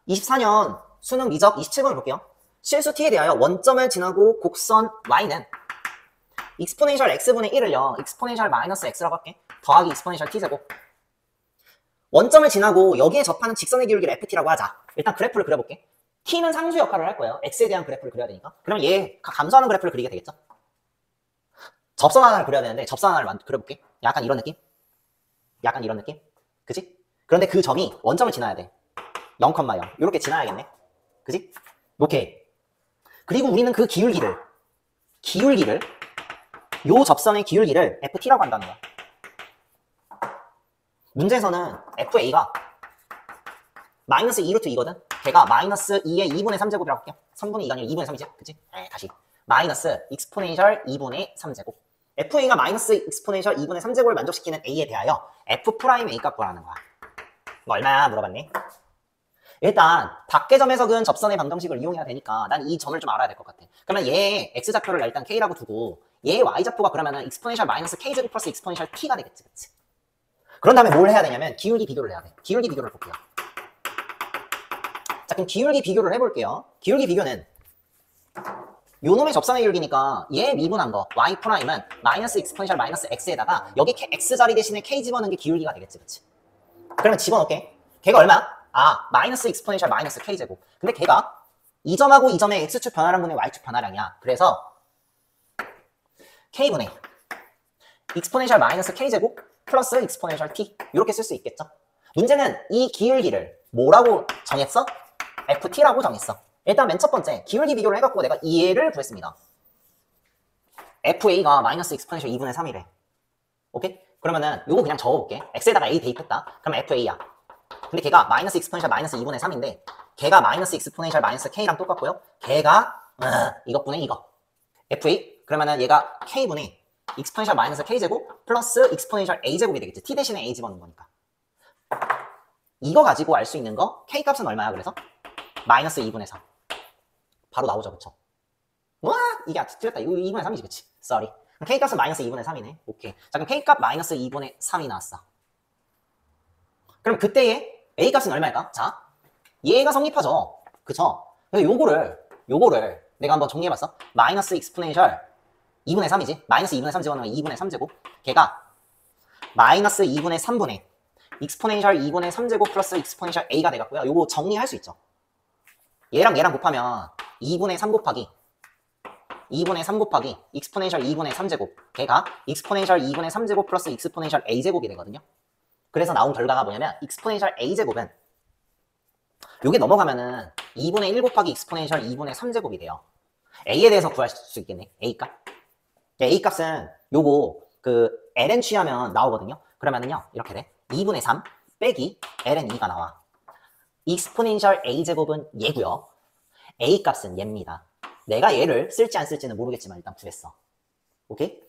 24년 수능 미적 27번을 볼게요. 실수 t에 대하여 원점을 지나고 곡선 y는 익스포넨셜 x분의 1을요. 익스포넨셜 마이너스 x라고 할게. 더하기 익스포넨셜 t제곱. 원점을 지나고 여기에 접하는 직선의 기울기를 ft라고 하자. 일단 그래프를 그려볼게. t는 상수 역할을 할 거예요. x에 대한 그래프를 그려야 되니까. 그러면 얘 감소하는 그래프를 그리게 되겠죠. 접선 하나를 그려야 되는데 접선 하나를 그려볼게. 약간 이런 느낌? 약간 이런 느낌? 그치? 그런데 그 점이 원점을 지나야 돼. 0,0 이렇게 지나야겠네. 그치? 오케이. 그리고 우리는 그 기울기를 요 접선의 기울기를 ft라고 한다는 거야. 문제에서는 fa가 마이너스 2루트 2거든? 걔가 마이너스 2의 2분의 3제곱이라고 할게요. 3분의 2가 아니라 2분의 3이지? 그치? 다시. 마이너스 익스포넨셜 2분의 3제곱. fa가 마이너스 익스포넨셜 2분의 3제곱을 만족시키는 a에 대하여 f'A 값 구하라는 거야. 이거 얼마야? 물어봤네. 일단 밖의 점에서 그은 접선의 방정식을 이용해야 되니까 난 이 점을 좀 알아야 될 것 같아. 그러면 얘 x좌표를 일단 k라고 두고 얘의 y좌표가 그러면은 익스포넨셜 마이너스 k제곱 플러스 익스포넨셜 t가 되겠지. 그치? 그런 다음에 뭘 해야 되냐면 기울기 비교를 해야 돼. 기울기 비교를 볼게요. 자, 그럼 기울기 비교를 해볼게요. 기울기 비교는 요 놈의 접선의 기울기니까 얘 미분한 거 y''은 마이너스 익스포넨셜 마이너스 x에다가 여기 x 자리 대신에 k 집어넣은 게 기울기가 되겠지. 그치? 그러면 집어넣을게. 걔가 얼마야? 마이너스 익스포넨셜 마이너스 k제곱. 근데 걔가 이 점하고 이 점의 x축 변화량분의 y축 변화량이야. 그래서 k분의 익스포넨셜 마이너스 k제곱 플러스 익스포넨셜 t 이렇게 쓸 수 있겠죠. 문제는 이 기울기를 뭐라고 정했어? ft라고 정했어. 일단 맨 첫 번째 기울기 비교를 해갖고 내가 얘를 구했습니다. fa가 마이너스 익스포넨셜 2분의 3이래. 오케이? 그러면은 요거 그냥 적어볼게. x에다가 a 대입했다. 그러면 fa야. 근데 걔가 마이너스 익스포넨셜 마이너스 2분의 3인데 걔가 마이너스 익스포넨셜 마이너스 k랑 똑같고요. 걔가 이것분의 이거 fa 그러면은 얘가 k분의 익스포넨셜 마이너스 k제곱 플러스 익스포넨셜 a제곱이 되겠지. t 대신에 a 집어넣은 거니까. 이거 가지고 알 수 있는 거 k값은 얼마야? 그래서 마이너스 2분의 3 바로 나오죠. 그쵸? 와 이게 틀렸다. 이거 2분의 3이지. 그치? sorry. k값은 마이너스 2분의 3이네. 오케이. 자 그럼 k값 마이너스 2분의 3이 나왔어. 그럼 그때의 a값은 얼마일까? 자 얘가 성립하죠. 그쵸? 그래서 요거를 내가 한번 정리해봤어. 마이너스 익스포넨셜 2분의 3이지? 마이너스 2분의 3 집어넣으면 2분의 3제곱. 걔가 마이너스 2분의 3분의 익스포넨셜 2분의 3제곱 플러스 익스포넨셜 a가 되겠고요. 요거 정리할 수 있죠. 얘랑 곱하면 2분의 3 곱하기 익스포넨셜 2분의 3제곱. 걔가 익스포넨셜 2분의 3제곱 플러스 익스포넨셜 a제곱이 되거든요. 그래서 나온 결과가 뭐냐면 익스포넨셜 a제곱은 요게 넘어가면은 2분의 1 곱하기 익스포넨셜 2분의 3제곱이 돼요. a에 대해서 구할 수 있겠네. a값. a값은 요거 그 ln 취하면 나오거든요. 그러면은요 이렇게 돼. 2분의 3 빼기 ln 2가 나와. 익스포넨셜 a제곱은 얘고요. a값은 얘입니다. 내가 얘를 쓸지 안 쓸지는 모르겠지만 일단 구했어. 오케이?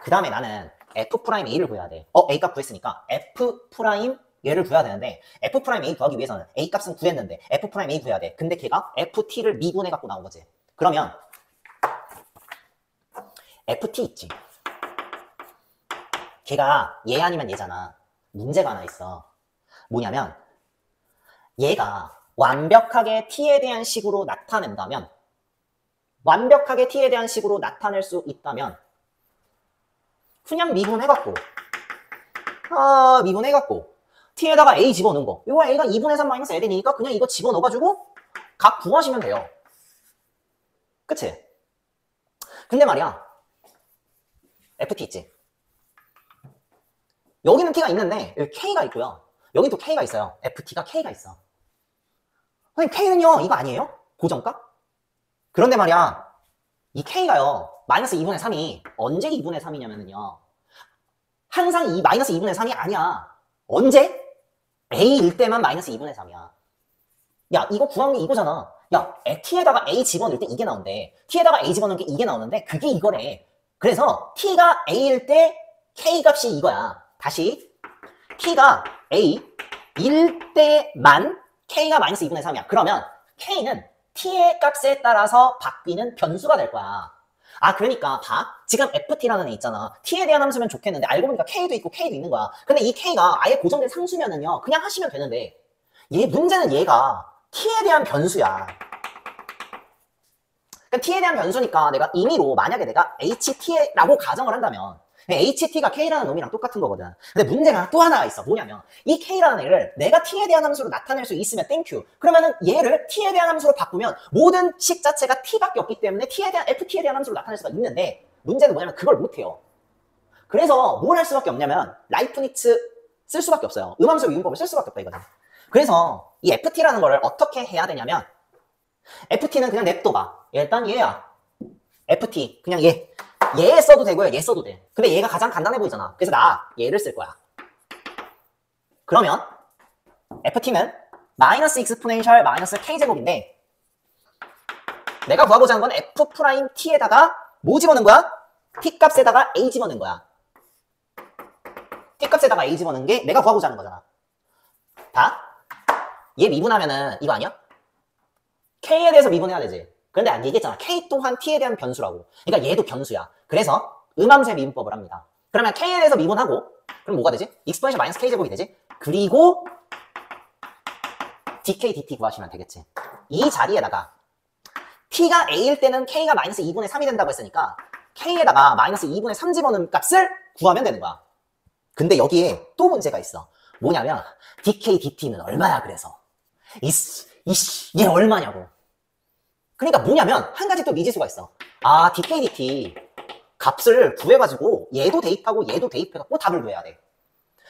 그 다음에 나는 f'a를 구해야 돼. a값 구했으니까 f' 얘를 구해야 되는데 f'a 구하기 위해서는 a값은 구했는데 f'a 구해야 돼. 근데 걔가 ft를 미분해 갖고 나온 거지. 그러면 ft 있지. 걔가 얘 아니면 얘잖아. 문제가 하나 있어. 뭐냐면 얘가 완벽하게 t에 대한 식으로 나타낸다면 나타낼 수 있다면 그냥 미분해갖고 t에다가 a 집어넣은 거. 이거 a가 2분의 3 마이너스 ln이니까 그냥 이거 집어넣어가지고 각 구하시면 돼요. 그치? 근데 말이야 ft 있지. 여기는 t가 있는데 여기 k가 있고요. 여기 또 k가 있어요. ft가 k가 있어. 선생님 k는요 이거 아니에요? 고정값? 그런데 말이야 이 k가요 마이너스 2분의 3이 언제 2분의 3이냐면요 항상 이 마이너스 2분의 3이 아니야. 언제? a일 때만 마이너스 2분의 3이야. 야 이거 구한 게 이거잖아. 야 t에다가 a 집어넣을 때 이게 나오는데 t에다가 a 집어넣은 게 이게 나오는데 그게 이거래. 그래서 t가 a일 때 k값이 이거야. 다시 t가 a일 때만 k가 마이너스 2분의 3이야. 그러면 k는 t의 값에 따라서 바뀌는 변수가 될 거야. 그러니까 봐. 지금 ft라는 애 있잖아. t에 대한 함수면 좋겠는데 알고 보니까 k도 있고 k도 있는 거야. 근데 이 k가 아예 고정된 상수면은요 그냥 하시면 되는데 문제는 얘가 t에 대한 변수야. 그러니까 t에 대한 변수니까 내가 임의로 만약에 내가 ht라고 가정을 한다면 ht가 k라는 놈이랑 똑같은 거거든. 근데 문제가 또 하나가 있어. 뭐냐면 이 k라는 애를 내가 t에 대한 함수로 나타낼 수 있으면 땡큐. 그러면은 얘를 t에 대한 함수로 바꾸면 모든 식 자체가 t밖에 없기 때문에 ft에 대한 함수로 나타낼 수가 있는데 문제는 뭐냐면 그걸 못해요. 그래서 뭘 할 수밖에 없냐면 라이프니츠 쓸 수밖에 없어요. 음함수 미분법을 쓸 수밖에 없다 이거든. 그래서 이 ft라는 거를 어떻게 해야 되냐면 ft는 그냥 냅둬봐. 일단 얘야. ft 그냥 얘 써도 되고요. 얘 써도 돼. 근데 얘가 가장 간단해 보이잖아. 그래서 나 얘를 쓸 거야. 그러면 ft는 마이너스 익스포넨셜 마이너스 k제곱인데 내가 구하고자 하는 건 f 프라임 t에다가 뭐 집어넣은 거야? t 값에다가 a 집어넣은 거야. t 값에다가 a 집어넣은 게 내가 구하고자 하는 거잖아. 봐. 얘 미분하면은 이거 아니야? k에 대해서 미분해야 되지. 그런데 안 얘기했잖아. k 또한 t에 대한 변수라고. 그러니까 얘도 변수야. 그래서 음함수의 미분법을 합니다. 그러면 k에 대해서 미분하고 그럼 뭐가 되지? 익스포넨셜 마이너스 k제곱이 되지? 그리고 dk dt 구하시면 되겠지. 이 자리에다가 t가 a일 때는 k가 마이너스 2분의 3이 된다고 했으니까 k에다가 마이너스 2분의 3 집어넣은 값을 구하면 되는 거야. 근데 여기에 또 문제가 있어. 뭐냐면 dk dt는 얼마야 그래서 얘 얼마냐고. 그러니까 뭐냐면 한 가지 또 미지수가 있어. 아 dk dt 값을 구해가지고 얘도 대입하고 얘도 대입해갖고 답을 구해야 돼.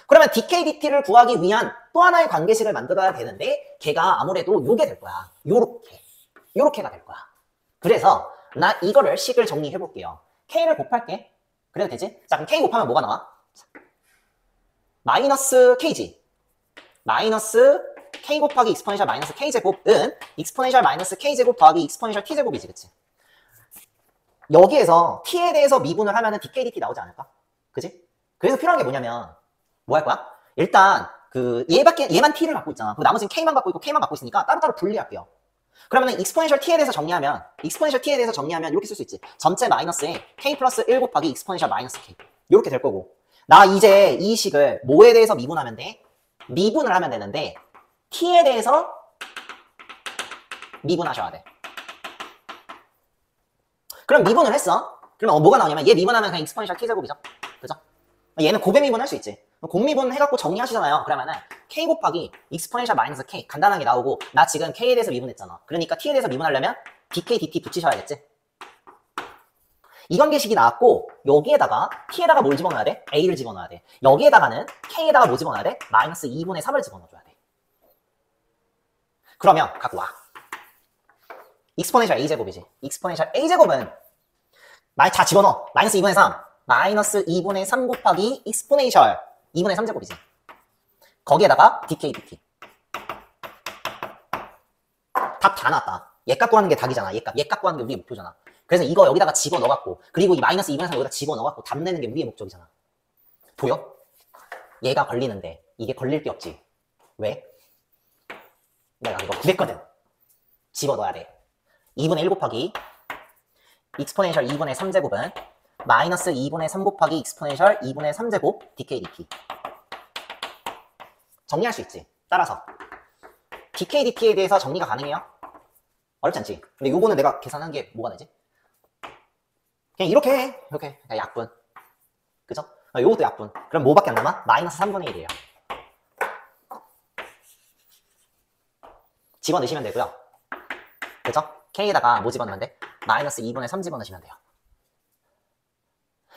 그러면 dk dt를 구하기 위한 또 하나의 관계식을 만들어야 되는데 걔가 아무래도 요게 될 거야. 요렇게가 될 거야. 그래서 나 이거를 식을 정리해 볼게요. k를 곱할게. 그래도 되지? 자 그럼 k 곱하면 뭐가 나와? 마이너스 k지. 마이너스 k 곱하기 익스포넨셜 마이너스 k제곱은 익스포넨셜 마이너스 k제곱 더하기 익스포넨셜 t제곱이지, 그치? 여기에서 t에 대해서 미분을 하면은 dk dt 나오지 않을까? 그치? 그래서 필요한 게 뭐냐면 뭐 할 거야? 일단 얘만 t를 갖고 있잖아. 그리고 나머지는 k만 갖고 있고 k만 갖고 있으니까 따로따로 분리할게요. 그러면은 익스포넨셜 t에 대해서 정리하면 이렇게 쓸 수 있지. 전체 마이너스에 k 플러스 1 곱하기 익스포넨셜 마이너스 k 이렇게 될 거고 나 이제 이 식을 뭐에 대해서 미분하면 돼? 미분을 하면 되는데 t에 대해서 미분하셔야 돼. 그럼 미분을 했어. 그러면 뭐가 나오냐면 얘 미분하면 그냥 익스포넨셜 t제곱이죠. 그죠? 얘는 곱의 미분 할 수 있지. 곱미분 해갖고 정리하시잖아요. 그러면은 k 곱하기 익스포넨셜 마이너스 k 간단하게 나오고 나 지금 k에 대해서 미분했잖아. 그러니까 t에 대해서 미분하려면 dk dt 붙이셔야겠지. 이 관계식이 나왔고 여기에다가 t에다가 뭘 집어넣어야 돼? a를 집어넣어야 돼. 여기에다가는 k에다가 뭐 집어넣어야 돼? 마이너스 2분의 3을 집어넣어줘야 돼. 그러면 갖고 와. 익스포넨셜 a제곱이지. 익스포넨셜 a제곱은 다 집어넣어. 마이너스 2분의 3. 마이너스 2분의 3 곱하기 익스포넨셜 2분의 3제곱이지. 거기에다가 dk dt. 답 다 나왔다. 얘 갖고 하는 게 답이잖아. 얘 갖고 하는 게 우리의 목표잖아. 그래서 이거 여기다가 집어넣어갖고 그리고 이 마이너스 2분의 3 여기다 집어넣어갖고 답 내는 게 우리의 목적이잖아. 보여? 얘가 걸리는데 이게 걸릴 게 없지. 왜? 내가 이거 구했거든. 집어넣어야 돼. 2분의 1 곱하기 익스포넨셜 2분의 3제곱은 마이너스 2분의 3 곱하기 익스포넨셜 2분의 3제곱 dk dt. 정리할 수 있지. 따라서 dk dt에 대해서 정리가 가능해요? 어렵지 않지. 근데 요거는 내가 계산한 게 뭐가 되지? 그냥 이렇게 해. 이렇게 그냥 약분. 그죠? 요것도 약분. 그럼 뭐밖에 안 남아? 마이너스 3분의 1이에요. 집어넣으시면 되고요. 그죠? k에다가 뭐 집어넣으면 돼? 마이너스 2분의 3 집어넣으시면 돼요.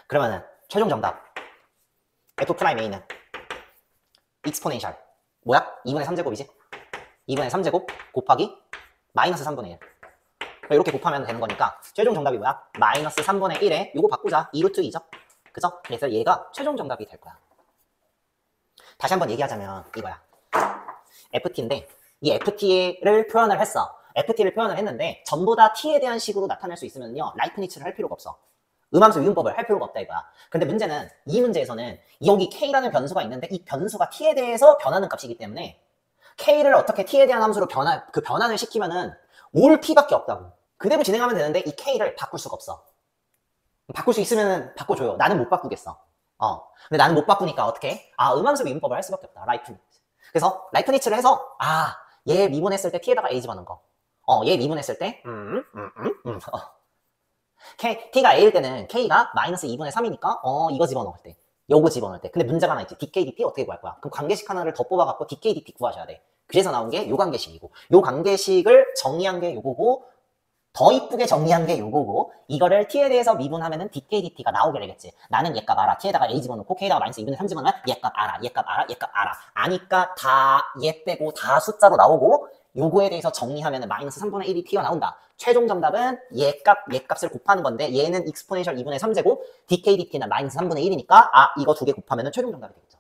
그러면은 최종 정답 f'a는 익스포넨셜 뭐야? 2분의 3제곱이지? 2분의 3제곱 곱하기 마이너스 3분의 1. 이렇게 곱하면 되는 거니까 최종 정답이 뭐야? 마이너스 3분의 1에 요거 바꾸자. 2루트 2죠? 그죠? 그래서 얘가 최종 정답이 될 거야. 다시 한번 얘기하자면 이거야. ft인데 이 ft를 표현을 했어. ft를 표현을 했는데 전부 다 t에 대한 식으로 나타낼 수 있으면요 라이프니츠를 할 필요가 없어. 음함수 미분법을 할 필요가 없다 이거야. 근데 문제는 이 문제에서는 여기 k라는 변수가 있는데 이 변수가 t에 대해서 변하는 값이기 때문에 k를 어떻게 t에 대한 함수로 변환을 시키면은 올 t밖에 없다고. 그대로 진행하면 되는데 이 k를 바꿀 수가 없어. 바꿀 수 있으면 바꿔줘요. 나는 못 바꾸겠어. 근데 나는 못 바꾸니까 어떻게 해? 음함수 미분법을 할 수밖에 없다. 라이프니츠. 그래서 라이프니츠를 해서 얘 미분했을 때 t에다가 a 집어넣은 거. 얘 미분했을 때 t가 a일 때는 k가 마이너스 2분의 3이니까 이거 집어넣을 때 요거 집어넣을 때. 근데 문제가 하나 있지. dk dt 어떻게 구할 거야? 그럼 관계식 하나를 더 뽑아갖고 dk dt 구하셔야 돼. 그래서 나온 게 요 관계식이고, 요 관계식을 정리한 게 요거고, 더 이쁘게 정리한 게 요거고, 이거를 t에 대해서 미분하면은 dk dt가 나오게 되겠지. 나는 얘값 알아. t에다가 a 집어넣고 k에다가 마이너스 2분의 3 집어넣으면 얘값 알아. 얘값 알아. 얘값 알아. 아니까 다 얘 빼고 다 숫자로 나오고, 요거에 대해서 정리하면은 마이너스 3분의 1이 튀어나온다. 최종 정답은 얘값을 곱하는 건데, 얘는 익스포넨셜 2분의 3제곱, dk dt는 마이너스 3분의 1이니까 이거 두 개 곱하면은 최종 정답이 되겠죠.